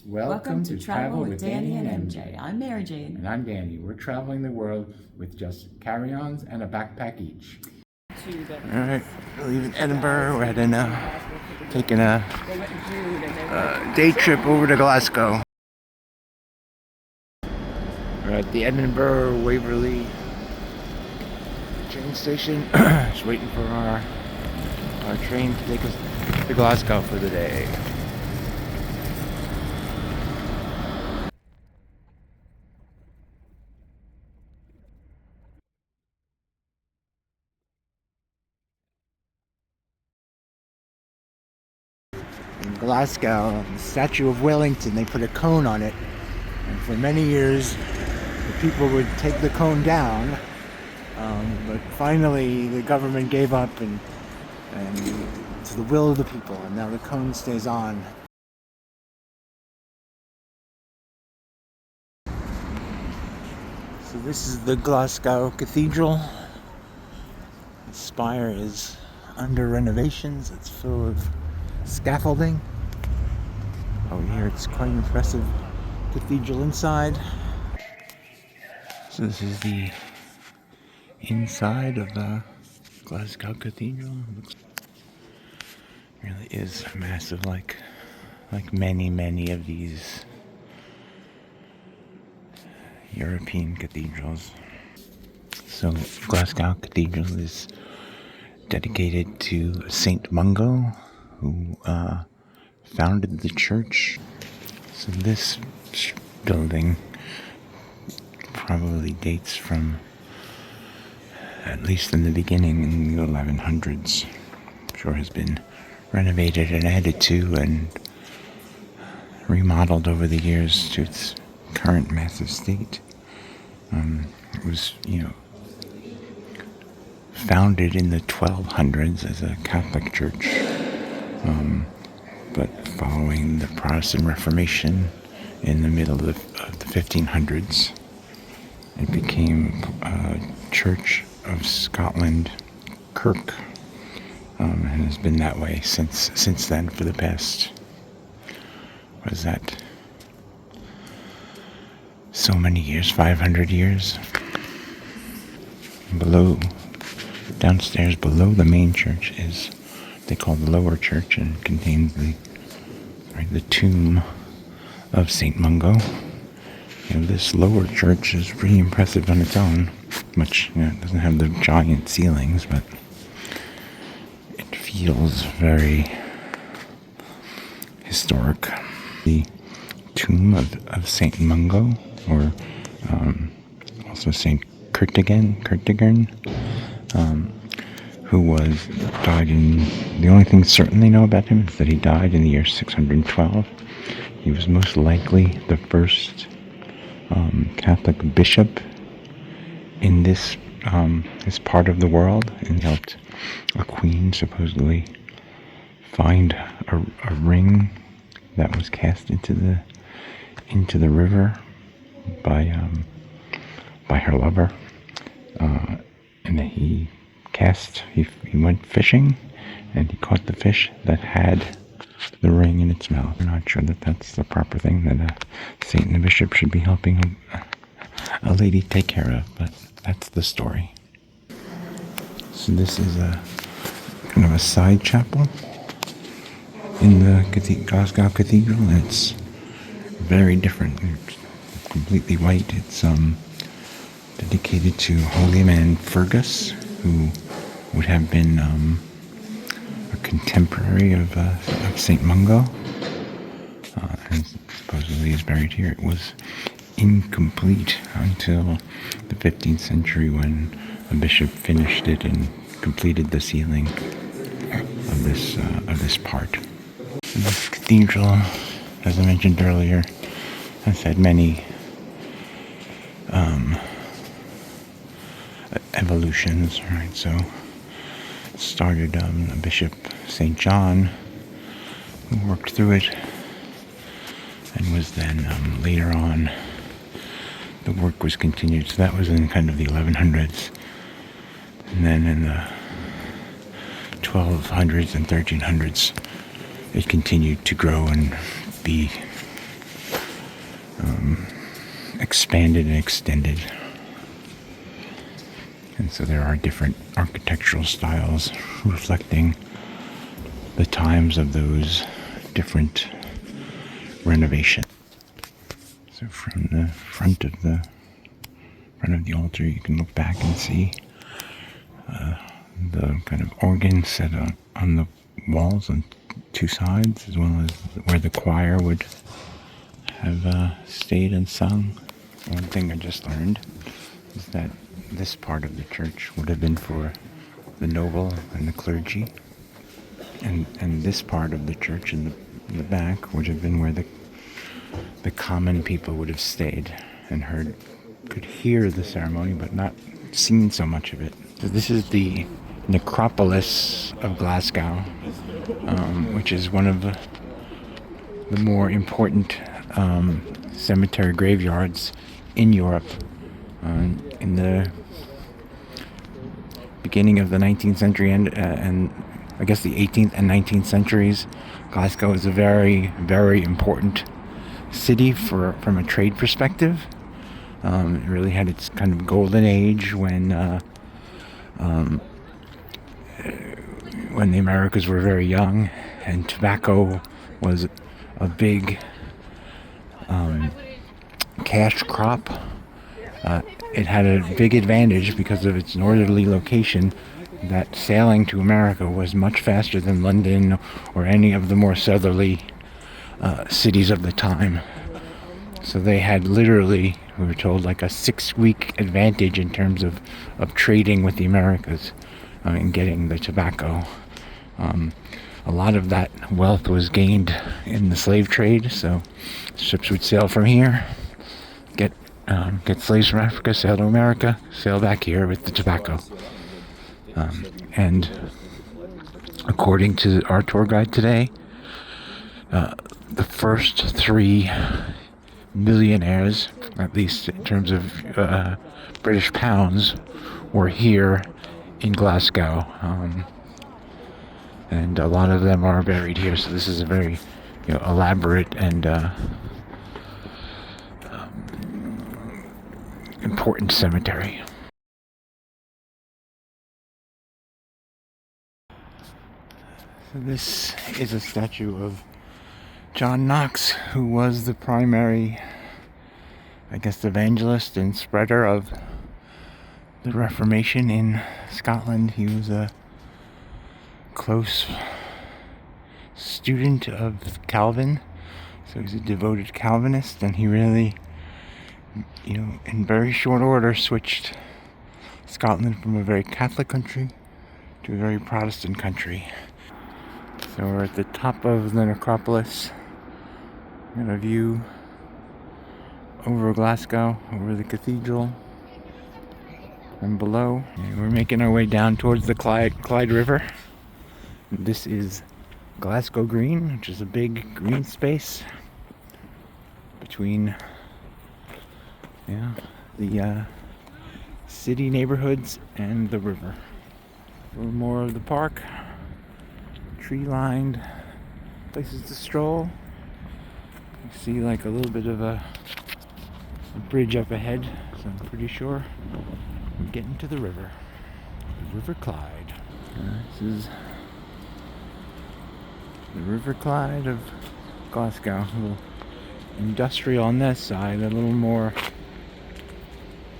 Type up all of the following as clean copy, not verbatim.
Welcome to Travel with Danny and MJ. I'm Mary Jane. And I'm Danny. We're traveling the world with just carry-ons and a backpack each. Alright, we're leaving Edinburgh. We're heading taking a day trip over to Glasgow. We're at the Edinburgh Waverley train station. Just waiting for our train to take us to Glasgow for the day. In Glasgow, the Statue of Wellington, they put a cone on it, and for many years the people would take the cone down, but finally the government gave up and to the will of the people, and now the cone stays on. So this is the Glasgow Cathedral. The spire is under renovations. It's full of scaffolding. Oh, here it's quite an impressive cathedral inside. So this is the inside of the Glasgow Cathedral. It really is massive, like many of these European cathedrals. So Glasgow Cathedral is dedicated to Saint Mungo, who founded the church. So this building probably dates from at least in the beginning in the 1100s. I'm sure has been renovated and added to and remodeled over the years to its current massive state. It was, founded in the 1200s as a Catholic church, but following the Protestant Reformation in the middle of the 1500s, it became a Church of Scotland Kirk, and has been that way since then for the past, what is that, so many years, 500 years. Downstairs below the main church is, they call the lower church, and contains the tomb of Saint Mungo. This lower church is pretty impressive on its own. It doesn't have the giant ceilings, but it feels very historic. The tomb of Saint Mungo, or also Saint Curtigan, who died in, the only thing certainly know about him is that he died in the year 612. He was most likely the first Catholic bishop in this part of the world, and helped a queen supposedly find a ring that was cast into the river by her lover, and then he went fishing, and he caught the fish that had the ring in its mouth. I'm not sure that that's the proper thing that a saint and a bishop should be helping a lady take care of, but that's the story. So this is a kind of a side chapel in the Glasgow Cathedral, and it's very different. It's completely white. It's dedicated to holy man Fergus, who would have been a contemporary of Saint Mungo, and supposedly is buried here. It was incomplete until the 15th century, when a bishop finished it and completed the ceiling of this part. This cathedral, as I mentioned earlier, has had many evolutions, right? So it started a Bishop St. John, who worked through it, and was then later on the work was continued. So that was in kind of the 1100s, and then in the 1200s and 1300s, it continued to grow and be expanded and extended. And so there are different architectural styles reflecting the times of those different renovations. So from the front of the altar, you can look back and see the kind of organ set on the walls on two sides, as well as where the choir would have stayed and sung. One thing I just learned is that this part of the church would have been for the noble and the clergy, and this part of the church in the back would have been where the common people would have stayed and could hear the ceremony but not seen so much of it. So this is the Necropolis of Glasgow, which is one of the more important cemetery graveyards in Europe. In the beginning of the 19th century and I guess the 18th and 19th centuries, Glasgow is a very, very important city from a trade perspective. It really had its kind of golden age when the Americas were very young, and tobacco was a big cash crop. It had a big advantage because of its northerly location, that sailing to America was much faster than London or any of the more southerly cities of the time. So they had literally, we were told, like a 6-week advantage in terms of trading with the Americas and getting the tobacco. A lot of that wealth was gained in the slave trade, so ships would sail from here, get slaves from Africa, sail to America, sail back here with the tobacco. And according to our tour guide today, the first 3 millionaires, at least in terms of British pounds, were here in Glasgow. And a lot of them are buried here, so this is a very elaborate and important cemetery. So this is a statue of John Knox, who was the primary, I guess, evangelist and spreader of the Reformation in Scotland. He was a close student of Calvin, so he's a devoted Calvinist, and he really, in very short order switched Scotland from a very Catholic country to a very Protestant country. So we're at the top of the Necropolis. Got a view over Glasgow, over the cathedral, and below. And we're making our way down towards the Clyde River. This is Glasgow Green, which is a big green space between the city neighborhoods and the river. A little more of the park, tree-lined places to stroll. You see like a little bit of a bridge up ahead, so I'm pretty sure we're getting to the river. River Clyde. This is the River Clyde of Glasgow. A little industrial on this side, a little more,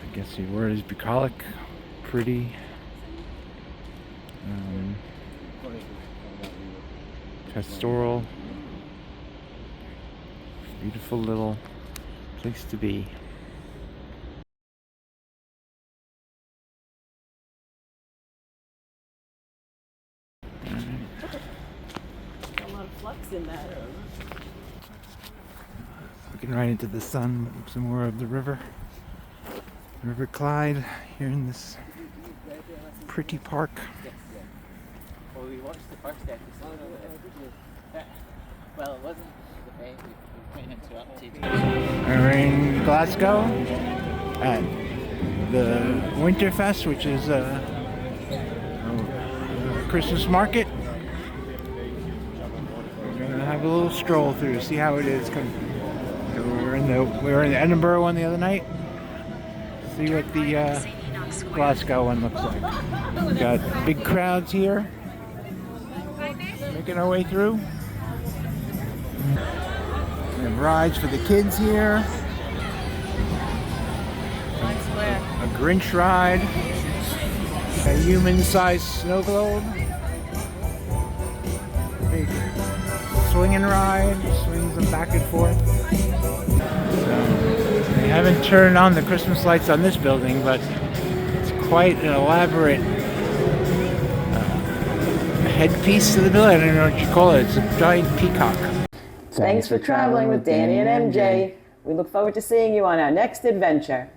I guess the word is bucolic, pretty. Pastoral. Beautiful little place to be. A lot of flux in that. Looking right into the sun, some more of the river. River Clyde here in this pretty park. Well, we watched the first episode of it. Well, it wasn't the best. We went interrupted. We're in Glasgow at the Winterfest, which is a Christmas market. We're gonna have a little stroll through, see how it is. So we're We were in the Edinburgh one the other night. See what the Glasgow one looks like. We got big crowds here, making our way through. We have rides for the kids here. A Grinch ride. A human-sized snow globe. Big swinging ride. Swings them back and forth. They haven't turned on the Christmas lights on this building, but it's quite an elaborate headpiece to the building. I don't know what you call it. It's a giant peacock. Thanks for traveling with Danny and MJ. We look forward to seeing you on our next adventure.